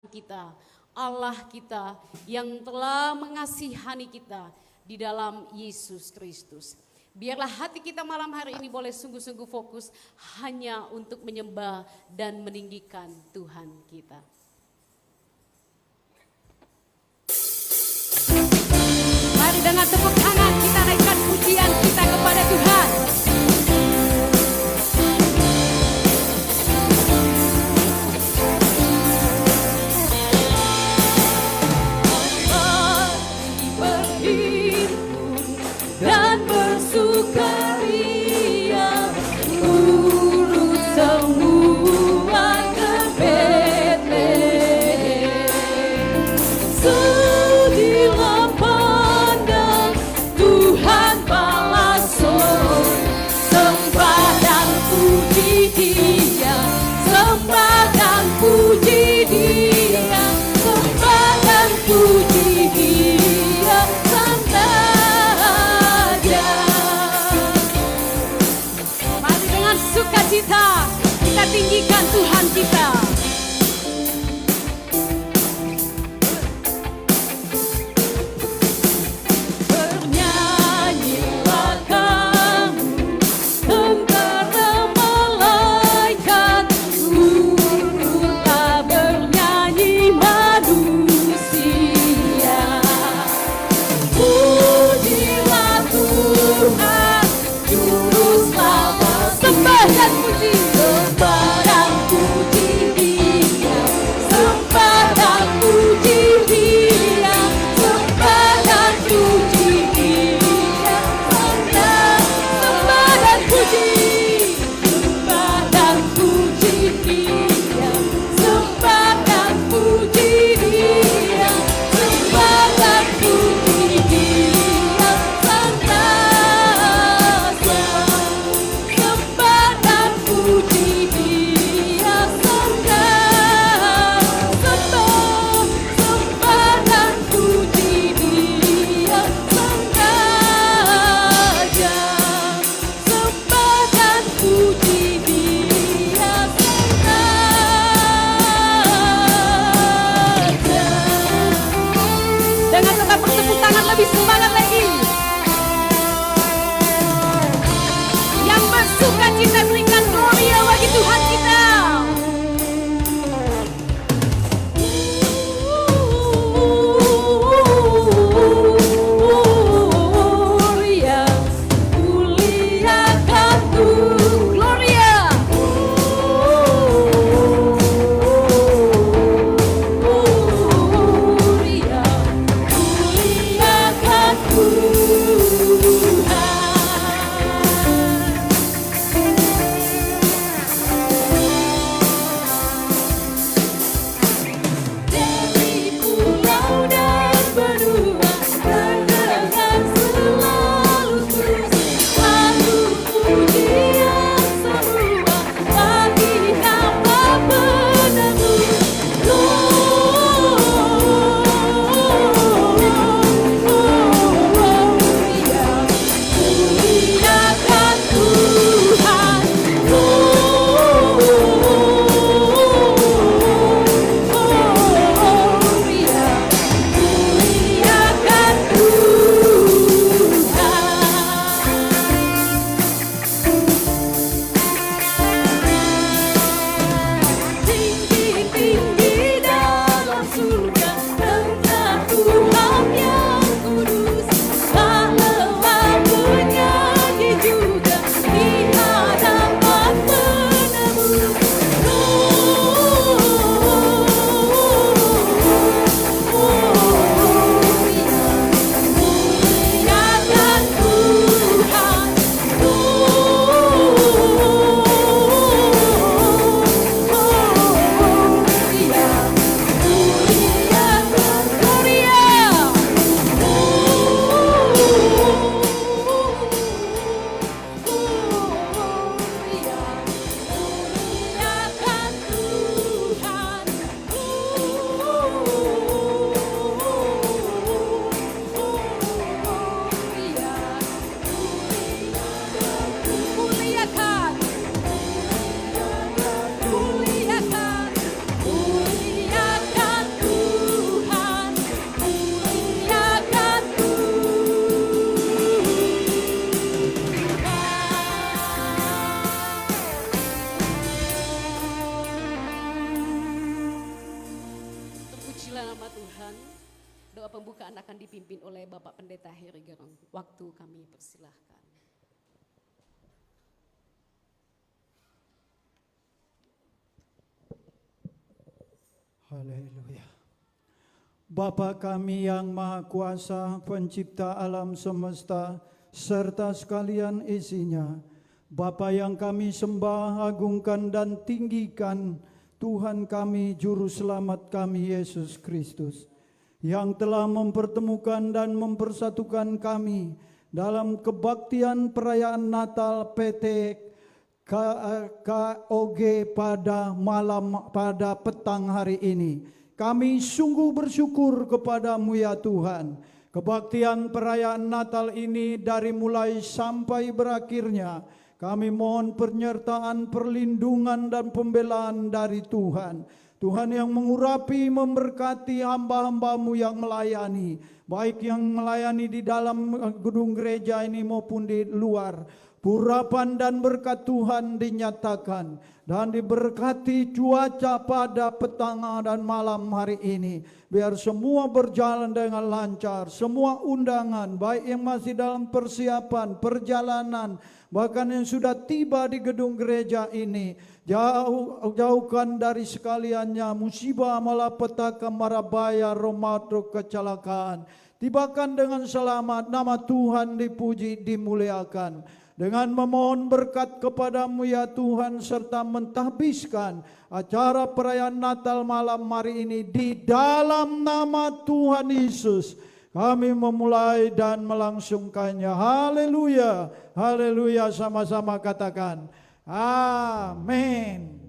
kita, Allah kita yang telah mengasihani kita di dalam Yesus Kristus. Biarlah hati kita malam hari ini boleh sungguh-sungguh fokus hanya untuk menyembah dan meninggikan Tuhan kita. Mari dengan tepuk tangan kita naikkan pujian kita kepada Tuhan. Dan bersukaria urut semua ke Betlehem. Sudilah pandang Tuhan balas sembah dan puji Dia, sembah dan puji Dia, sembah dan puji Dia. Sukacita kita tinggikan Tuhan kita. Bernyanyilah kamu tentara malaikat, turutlah bernyanyi manusia. Pujilah Tuhan, juru selamat. Sembah dan puji, sembah dan puji Dia, sembah dan puji Dia, sembah dan puji Dia, sembah dan puji, sembah dan puji Dia, sembah dan puji Dia, sembah dan puji Dia, dengan tetap bertepuk tangan lebih semangat lagi. Yang bersuka cita berikan gloria bagi Tuhan kita. Gloria, muliakan Tuhan. Gloria. Tuhan. nama Tuhan. Doa pembukaan akan dipimpin oleh Bapak Pendeta Heri Gerong. Waktu kami persilahkan. Haleluya. Bapa kami yang Maha Kuasa, pencipta alam semesta, serta sekalian isinya, Bapa yang kami sembah, agungkan dan tinggikan, Tuhan kami, Juru Selamat kami, Yesus Kristus, yang telah mempertemukan dan mempersatukan kami dalam kebaktian perayaan Natal PT KOG pada petang hari ini. Kami sungguh bersyukur kepadamu ya Tuhan. Kebaktian perayaan Natal ini dari mulai sampai berakhirnya, kami mohon penyertaan, perlindungan dan pembelaan dari Tuhan. Tuhan yang mengurapi, memberkati hamba-hambamu yang melayani, baik yang melayani di dalam gedung gereja ini maupun di luar. Urapan dan berkat Tuhan dinyatakan dan diberkati cuaca pada petang dan malam hari ini. Biar semua berjalan dengan lancar, semua undangan baik yang masih dalam persiapan, perjalanan, bahkan yang sudah tiba di gedung gereja ini, jauhkan dari sekaliannya musibah, malapetaka, marabaya, romato, kecelakaan. Tibakan dengan selamat, nama Tuhan dipuji, dimuliakan. Dengan memohon berkat kepadamu ya Tuhan, serta mentahbiskan acara perayaan Natal malam hari ini di dalam nama Tuhan Yesus. Kami memulai dan melangsungkannya. Haleluya, haleluya, sama-sama katakan amin.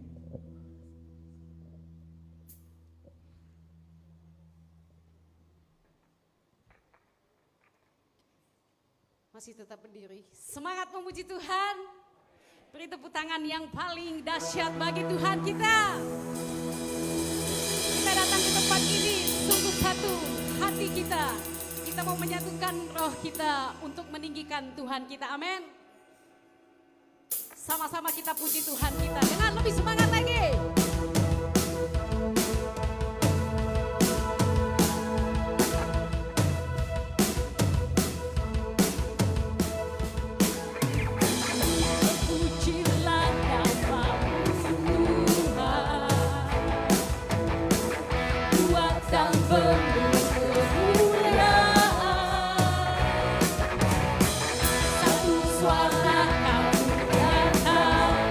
Masih tetap berdiri. Semangat memuji Tuhan. Beri tepuk tangan yang paling dahsyat bagi Tuhan kita. Kita datang ke tempat ini sungguh satu hati kita. Kita mau menyatukan roh kita untuk meninggikan Tuhan kita. Amin. Sama-sama kita puji Tuhan kita dengan lebih semangat lagi. Suara kau datang.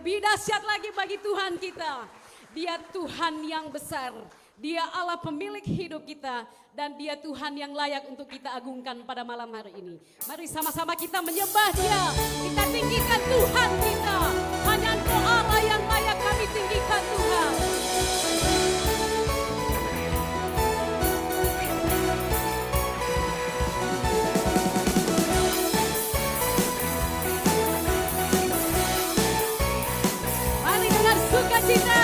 lebih dahsyat lagi bagi Tuhan kita. Dia Tuhan yang besar, Dia Allah pemilik hidup kita, dan Dia Tuhan yang layak untuk kita agungkan pada malam hari ini. Mari sama-sama kita menyembah Dia, kita tinggikan Tuhan kita. Hanya Engkau Allah yang layak kami tinggikan Tuhan. Mari dengan sukacita.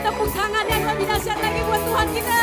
Tepuk tangan yang lebih dahsyat lagi buat Tuhan kita.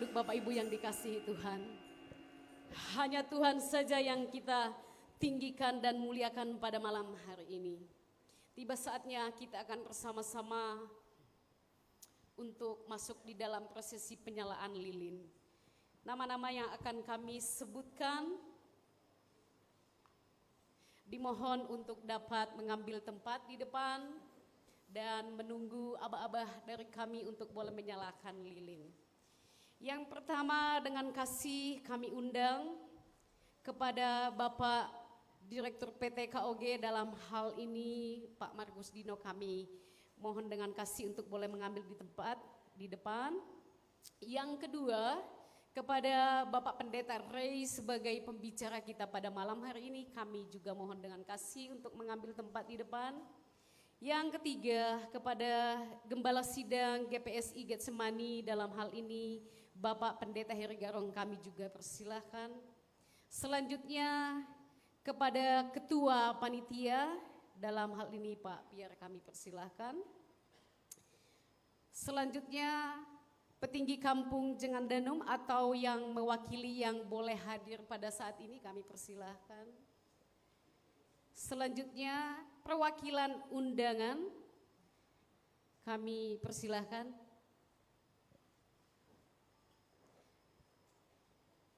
Bapak Ibu yang dikasihi Tuhan, hanya Tuhan saja yang kita tinggikan dan muliakan pada malam hari ini. Tiba saatnya kita akan bersama-sama untuk masuk di dalam prosesi penyalaan lilin. Nama-nama yang akan kami sebutkan dimohon untuk dapat mengambil tempat di depan dan menunggu abah-abah dari kami untuk boleh menyalakan lilin. Yang pertama, dengan kasih kami undang kepada Bapak Direktur PT KOG dalam hal ini Pak Markus Dino, kami mohon dengan kasih untuk boleh mengambil di tempat di depan. Yang kedua, kepada Bapak Pendeta Ray sebagai pembicara kita pada malam hari ini, kami juga mohon dengan kasih untuk mengambil tempat di depan. Yang ketiga, kepada Gembala Sidang GPSI Getsemani dalam hal ini Bapak Pendeta Heri Garong, kami juga persilahkan. Selanjutnya kepada Ketua Panitia dalam hal ini Pak Pierre, kami persilahkan. Selanjutnya petinggi kampung Jengandanum atau yang mewakili yang boleh hadir pada saat ini, kami persilahkan. Selanjutnya perwakilan undangan, kami persilahkan.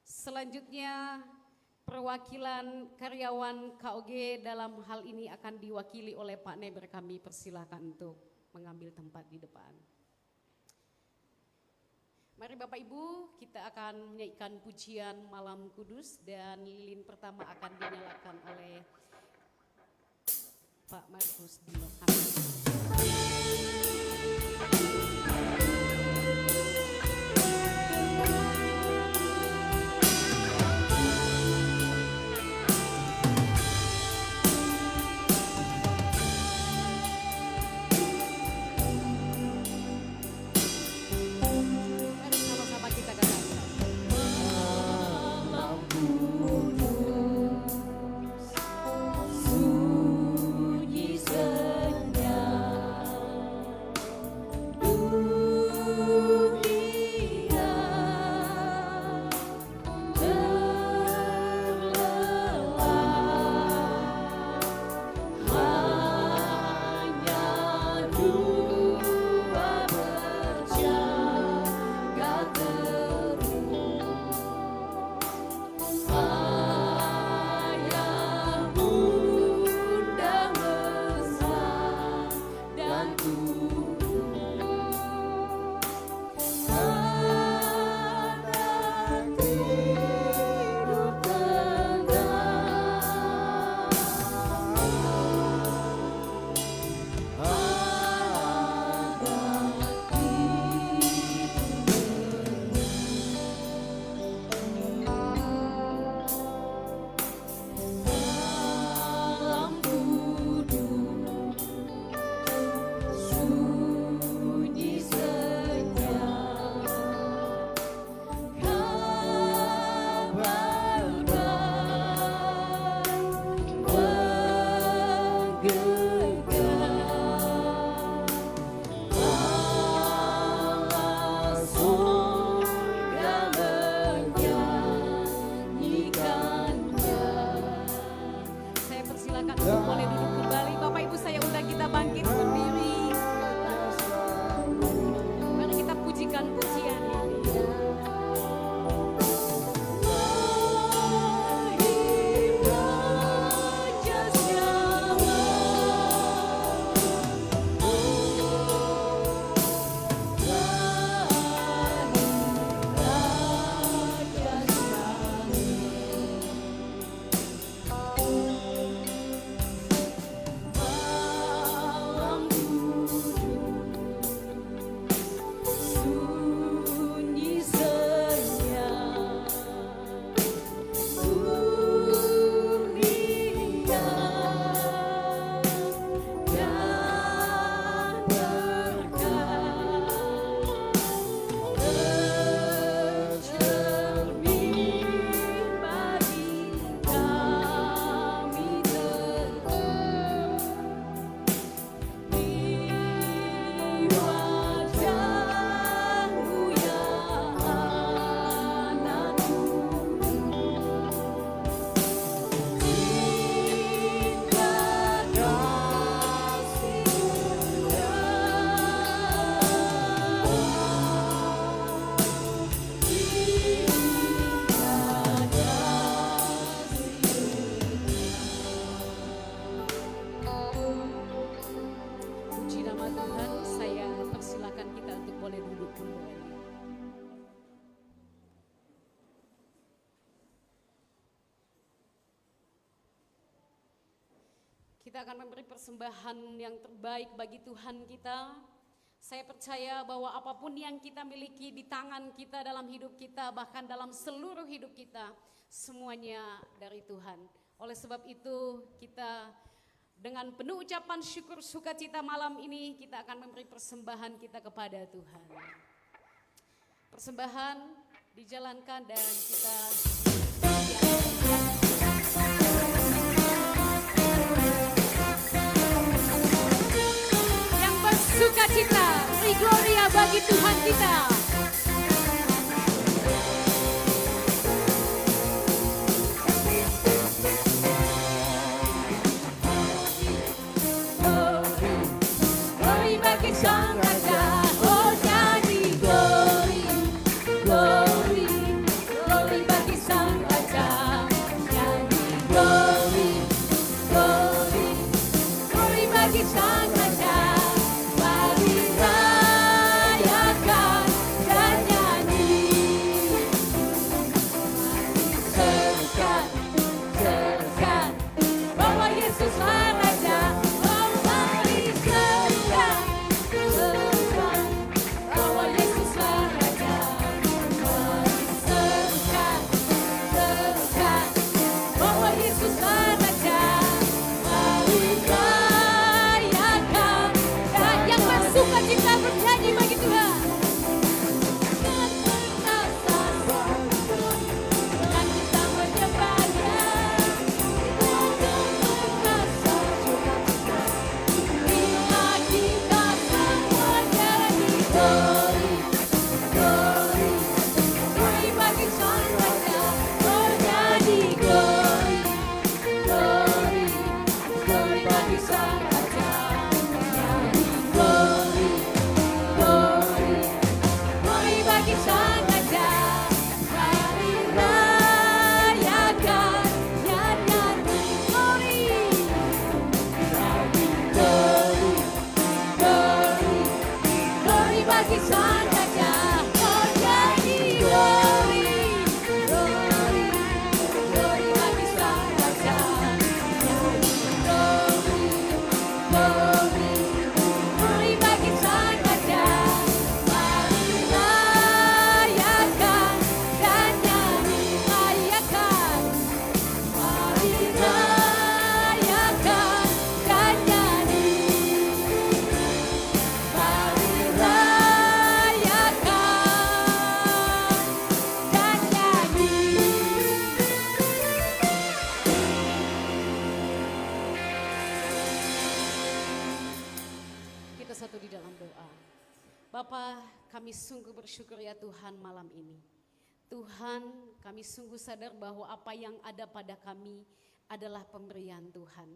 Selanjutnya perwakilan karyawan KOG dalam hal ini akan diwakili oleh Pak Neber, kami persilahkan untuk mengambil tempat di depan. Mari Bapak Ibu, kita akan menyanyikan pujian Malam Kudus dan lilin pertama akan dinyalakan oleh Pak Markus Dino. Sunyi senja Kita akan memberi persembahan yang terbaik bagi Tuhan kita. Saya percaya bahwa apapun yang kita miliki di tangan kita dalam hidup kita, bahkan dalam seluruh hidup kita, semuanya dari Tuhan. Oleh sebab itu kita dengan penuh ucapan syukur sukacita malam ini kita akan memberi persembahan kita kepada Tuhan. Persembahan dijalankan dan kita yang bersukacita, beri gloria bagi Tuhan kita. Sang Raja, oh nyanyi glory, glory, glory bagi Sang Raja, nyanyi glory, glory, glory bagi Sang Raja, mari rayakan dan nyanyi, mari serukan, serukan, bahwa Yesuslah Raja, oh mari serukan. Bahwa Yesuslah Raja, mari serukan, serukan. Bahwa Yesuslah Raja, mari rayakan. Dan yang bersukacita bernyanyi bagi Tuhan. Dan perkasa dan kita menyembahnya. Tuhan perkasa sukacita. Bila kita semua nyanyi glory, glory, glory bagi Sang Raja, oh nyanyi glory, glory, glory bagi Sang Raja, nyanyi glory, glory, glory bagi Sang Raja, mari rayakan dan nyanyi glory, nyanyi glory. Glory, glory bagi Sang Raja, oh nyanyi glory, glory, glory bagi Sang Raja, nyanyi glory, glory, glory bagi Sang Raja, mari rayakan dan nyanyi, rayakan, mari rayakan dan nyanyi. Mari rayakan dan nyanyi. Kita satu di dalam doa. Bapa, kami sungguh bersyukur ya Tuhan malam ini. Tuhan, kami sungguh sadar bahwa apa yang ada pada kami adalah pemberian Tuhan.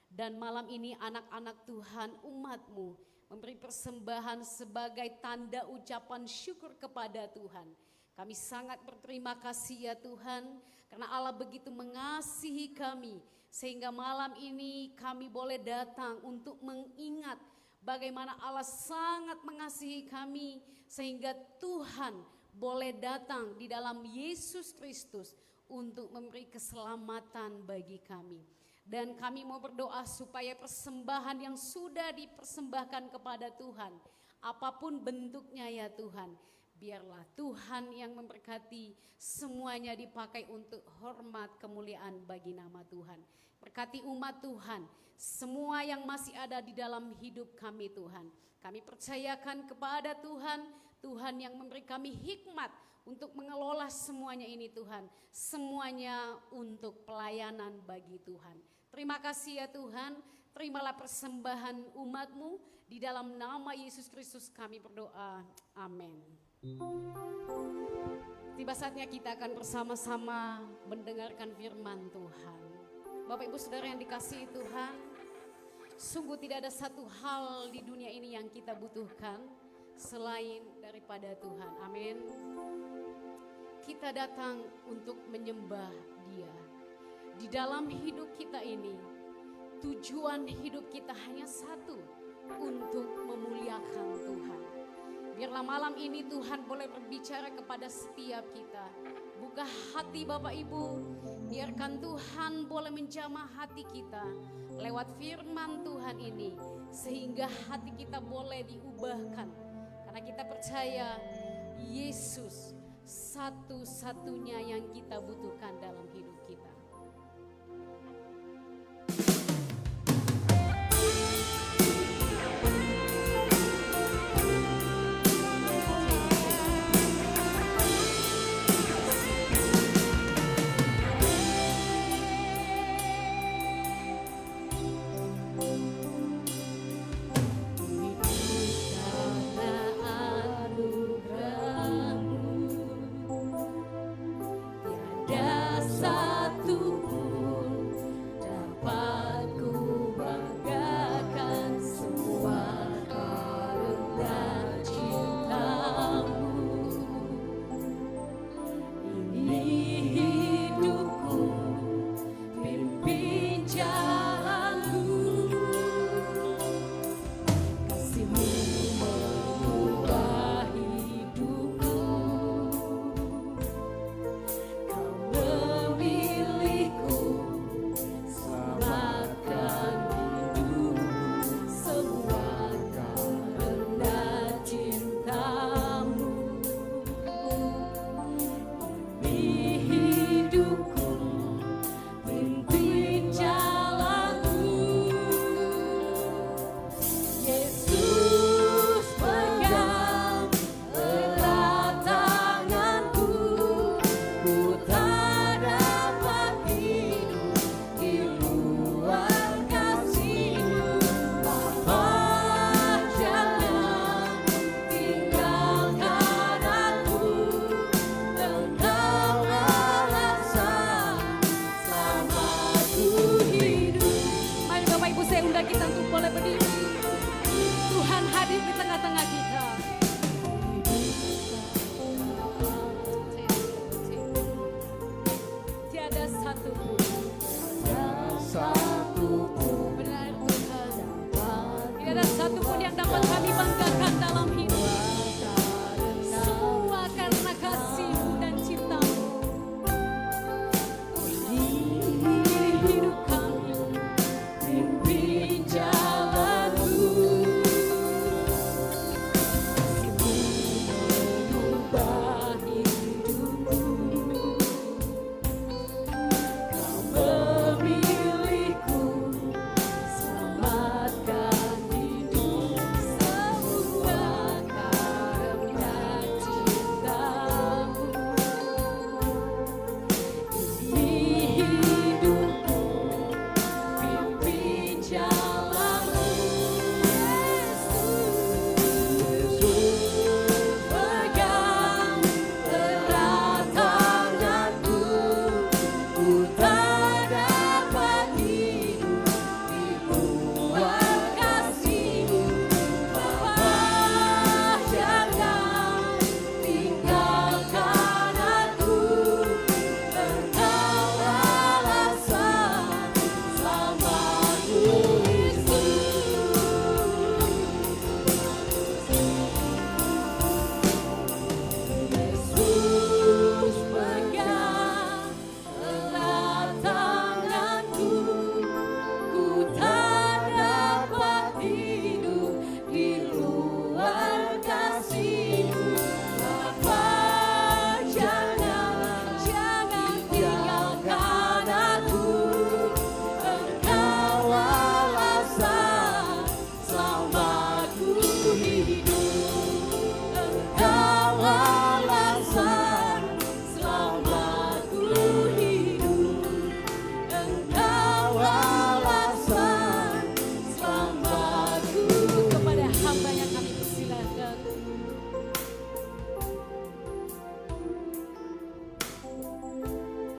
Dan malam ini anak-anak Tuhan, umat-Mu memberi persembahan sebagai tanda ucapan syukur kepada Tuhan. Kami sangat berterima kasih ya Tuhan, karena Allah begitu mengasihi kami. Sehingga malam ini kami boleh datang untuk mengingat bagaimana Allah sangat mengasihi kami. Sehingga Tuhan boleh datang di dalam Yesus Kristus untuk memberi keselamatan bagi kami. Dan kami mau berdoa supaya persembahan yang sudah dipersembahkan kepada Tuhan, apapun bentuknya ya Tuhan, biarlah Tuhan yang memberkati, semuanya dipakai untuk hormat kemuliaan bagi nama Tuhan. Berkati umat Tuhan, semua yang masih ada di dalam hidup kami Tuhan. Kami percayakan kepada Tuhan, Tuhan yang memberi kami hikmat untuk mengelola semuanya ini Tuhan. Semuanya untuk pelayanan bagi Tuhan. Terima kasih ya Tuhan, terimalah persembahan umat-Mu, di dalam nama Yesus Kristus kami berdoa, amin. Tiba saatnya kita akan bersama-sama mendengarkan firman Tuhan. Bapak Ibu Saudara yang dikasihi Tuhan, sungguh tidak ada satu hal di dunia ini yang kita butuhkan selain daripada Tuhan, amin. Kita datang untuk menyembah Dia. Di dalam hidup kita ini, tujuan hidup kita hanya satu, untuk memuliakan Tuhan. Biarlah malam ini Tuhan boleh berbicara kepada setiap kita. Buka hati Bapak Ibu, biarkan Tuhan boleh menjamah hati kita lewat firman Tuhan ini, sehingga hati kita boleh diubahkan. Karena kita percaya Yesus satu-satunya yang kita butuhkan dalam hidup kita.